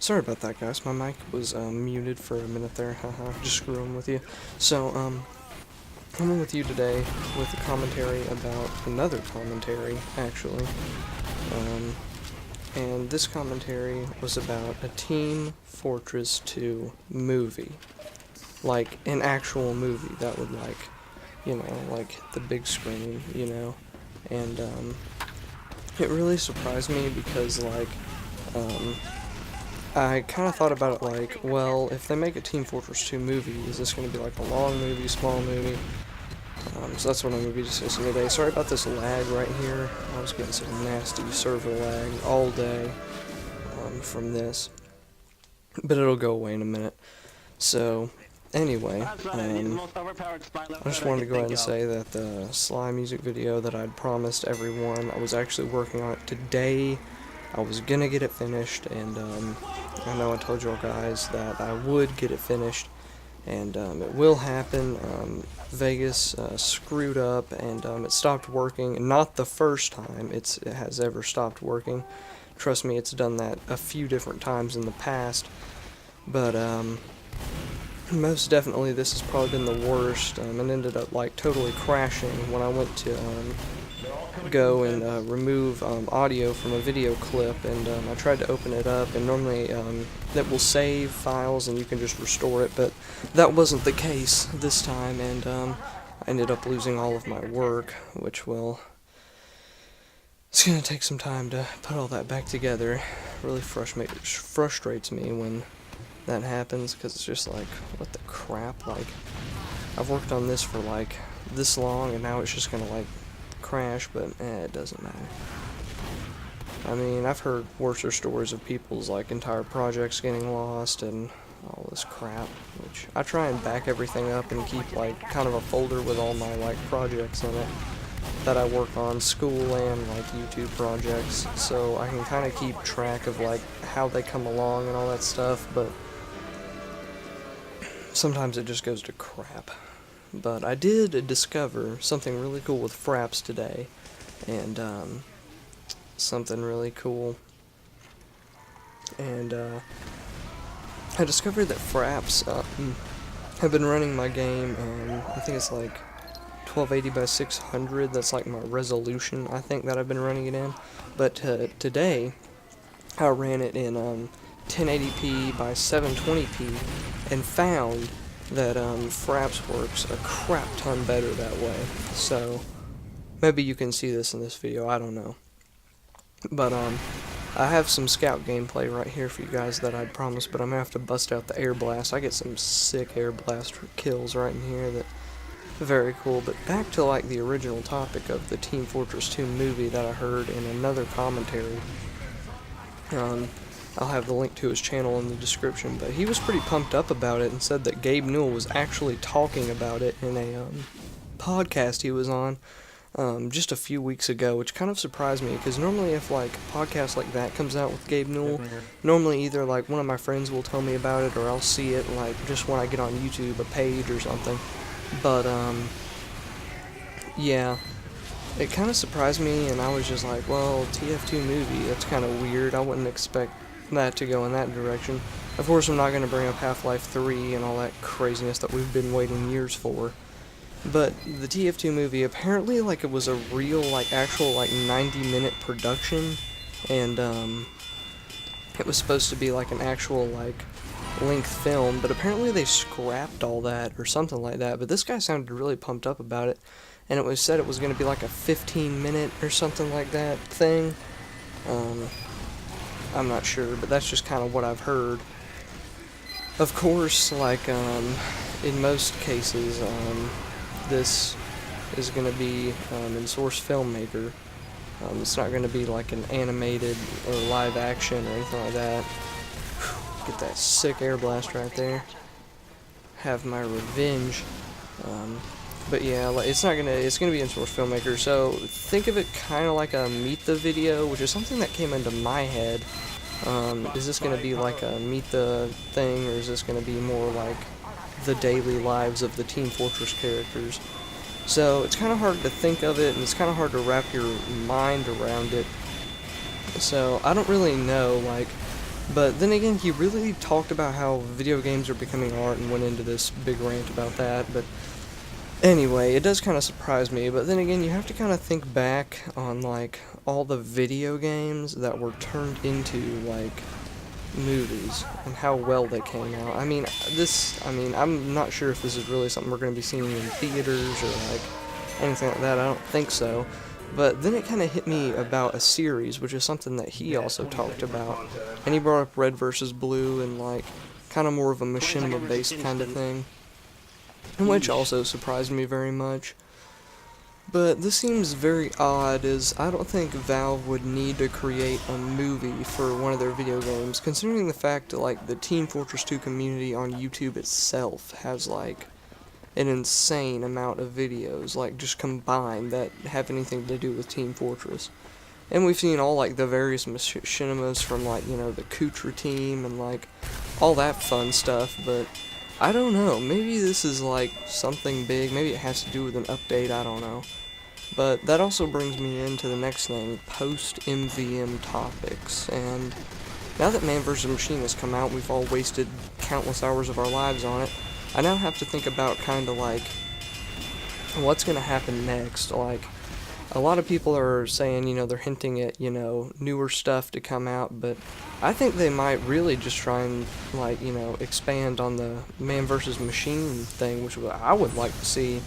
Sorry about that, guys. My mic was muted for a minute there. Haha, just screwing with you. So, coming with you today with a commentary about another commentary, actually. And this commentary was about a Team Fortress 2 movie. Like, an actual movie that would, like, like, the big screen, And, it really surprised me because, like, I kind of thought about it like, well, if they make a Team Fortress 2 movie, is this going to be like a long movie, small movie? So that's what I'm going to be discussing today. Sorry about this lag right here. I was getting some nasty server lag all day from this. But it'll go away in a minute. So, anyway, I just wanted to go ahead and say that the Sly music video that I'd promised everyone, I was actually working on it today. I was gonna get it finished, and I know I told y'all guys that I would get it finished, and it will happen. Vegas screwed up, and it stopped working. Not the first time it has ever stopped working. Trust me, it's done that a few different times in the past, but most definitely this has probably been the worst, and ended up like totally crashing when I went to go and remove audio from a video clip, and I tried to open it up, and normally that will save files and you can just restore it, but that wasn't the case this time, and I ended up losing all of my work, which it's gonna take some time to put all that back together. It really frustrates me when that happens, because it's just like, what the crap, like, I've worked on this for like this long, and now it's just gonna like crash, but it doesn't matter. I mean, I've heard worser stories of people's like entire projects getting lost and all this crap, which I try and back everything up and keep like kind of a folder with all my like projects in it that I work on, school and like YouTube projects, so I can kind of keep track of like how they come along and all that stuff, but sometimes it just goes to crap. But I did discover something really cool with Fraps today, and something really cool, and I discovered that Fraps have been running my game, I think it's like 1280 by 600, that's like my resolution, I think, that I've been running it in, but today I ran it in 1080p by 720p, and found that Fraps works a crap ton better that way. So maybe you can see this in this video, I don't know. But I have some scout gameplay right here for you guys that I'd promised, but I'm gonna have to bust out the air blast. I get some sick air blast kills right in here that very cool. But back to like the original topic of the Team Fortress 2 movie that I heard in another commentary. I'll have the link to his channel in the description, but he was pretty pumped up about it and said that Gabe Newell was actually talking about it in a podcast he was on just a few weeks ago, which kind of surprised me, because normally if like a podcast like that comes out with Gabe Newell, normally either like one of my friends will tell me about it, or I'll see it like just when I get on YouTube, a page or something. But yeah, it kind of surprised me, and I was just like, well, TF2 movie, that's kind of weird. I wouldn't expect that to go in that direction. Of course, I'm not going to bring up Half-Life 3 and all that craziness that we've been waiting years for. But the TF2 movie, apparently, like, it was a real, like, actual, like, 90-minute production, and it was supposed to be like an actual, like, length film, but apparently they scrapped all that or something like that. But this guy sounded really pumped up about it, and it was said it was going to be like a 15-minute or something like that thing. I'm not sure, but that's just kind of what I've heard. Of course, like, in most cases, this is going to be in Source Filmmaker. It's not going to be like an animated or live action or anything like that. Get that sick air blast right there. Have my revenge. But yeah, like, it's gonna be in Source Filmmaker, so think of it kind of like a Meet the video, which is something that came into my head. Is this gonna be like a Meet the thing, or is this gonna be more like the daily lives of the Team Fortress characters? So it's kind of hard to think of it, and it's kind of hard to wrap your mind around it. So I don't really know, like, But then again, he really talked about how video games are becoming art and went into this big rant about that. But anyway, it does kind of surprise me. But then again, you have to kind of think back on like all the video games that were turned into like movies and how well they came out. I'm not sure if this is really something we're going to be seeing in theaters or like anything like that. I don't think so. But then it kind of hit me about a series, which is something that he also talked about. And he brought up Red versus Blue and like kind of more of a machinima based kind of thing, which also surprised me very much. But this seems very odd, as I don't think Valve would need to create a movie for one of their video games, considering the fact that like the Team Fortress 2 community on YouTube itself has like an insane amount of videos, like just combined, that have anything to do with Team Fortress. And we've seen all like the various machinimas from like, you know, the Kutra team and like all that fun stuff, but I don't know, maybe this is like something big, maybe it has to do with an update, I don't know. But that also brings me into the next thing, post-MVM topics, and now that Man vs. Machine has come out, we've all wasted countless hours of our lives on it, I now have to think about kind of like, what's going to happen next. Like, a lot of people are saying, you know, they're hinting at, you know, newer stuff to come out, but I think they might really just try and, like, you know, expand on the Man vs. Machine thing, which I would like to see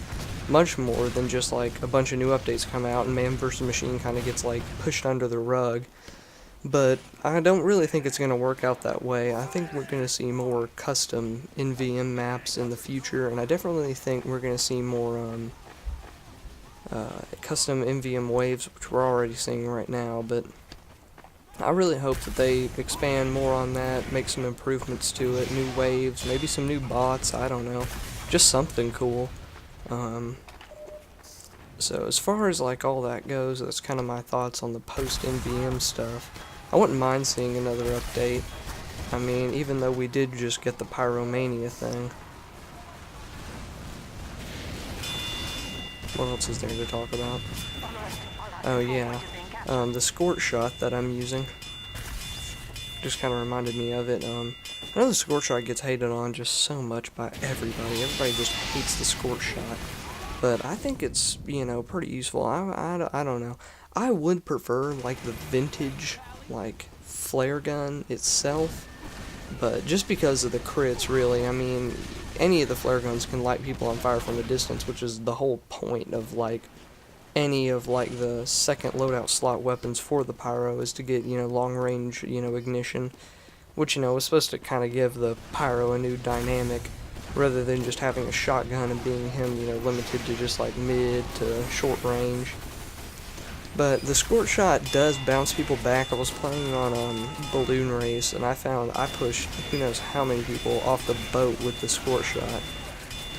much more than just, like, a bunch of new updates come out and Man vs. Machine kind of gets, like, pushed under the rug. But I don't really think it's going to work out that way. I think we're going to see more custom NVM maps in the future, and I definitely think we're going to see more custom NVM waves, which we're already seeing right now. But I really hope that they expand more on that, make some improvements to it, new waves, maybe some new bots, I don't know, just something cool. So as far as like all that goes, that's kind of my thoughts on the post-NVM stuff. I wouldn't mind seeing another update. I mean, even though we did just get the Pyromania thing. What else is there to talk about? Oh yeah, the Squirt Shot that I'm using. Just kind of reminded me of it. I know the Squirt Shot gets hated on just so much by everybody. Everybody just hates the Squirt Shot. But I think it's, you know, pretty useful. I don't know. I would prefer, like, the vintage, like, flare gun itself. But just because of the crits, really, I mean, any of the flare guns can light people on fire from a distance, which is the whole point of, like, any of, like, the second loadout slot weapons for the Pyro is to get, you know, long-range, you know, ignition. Which, you know, is supposed to kind of give the Pyro a new dynamic, rather than just having a shotgun and being him, you know, limited to just like mid to short range. But the Squirt Shot does bounce people back. I was playing on Balloon Race, and I found I pushed who knows how many people off the boat with the Squirt Shot,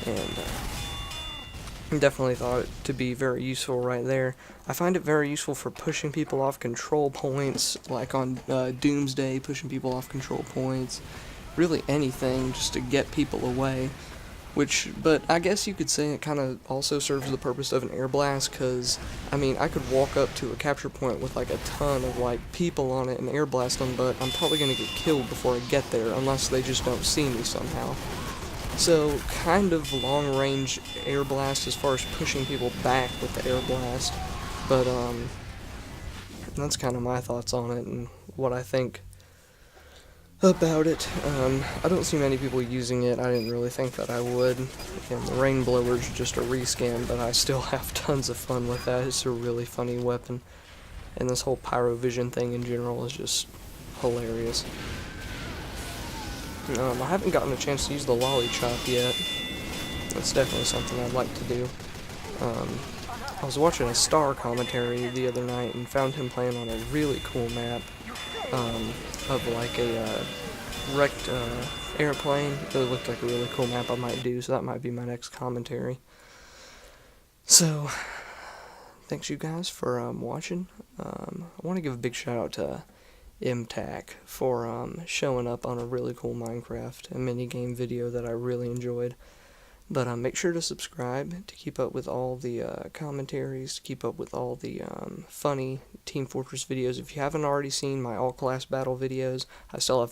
and definitely thought it to be very useful right there. I find it very useful for pushing people off control points, like on Doomsday, pushing people off control points. Really anything just to get people away, but I guess you could say it kind of also serves the purpose of an air blast, because I mean, I could walk up to a capture point with like a ton of like people on it and air blast them, but I'm probably going to get killed before I get there unless they just don't see me somehow. So kind of long range air blast as far as pushing people back with the air blast, but that's kind of my thoughts on it and what I think about it. I don't see many people using it. I didn't really think that I would. And the rain blower's just a reskin, but I still have tons of fun with that. It's a really funny weapon. And this whole Pyrovision thing in general is just hilarious. I haven't gotten a chance to use the Lolly Chop yet. That's definitely something I'd like to do. I was watching a Star commentary the other night and found him playing on a really cool map. Of like a wrecked airplane. It looked like a really cool map I might do, so that might be my next commentary. So, thanks you guys for watching. I want to give a big shout out to MTAC for showing up on a really cool Minecraft and minigame video that I really enjoyed. But make sure to subscribe to keep up with all the commentaries, to keep up with all the funny Team Fortress videos. If you haven't already seen my all-class battle videos, I still have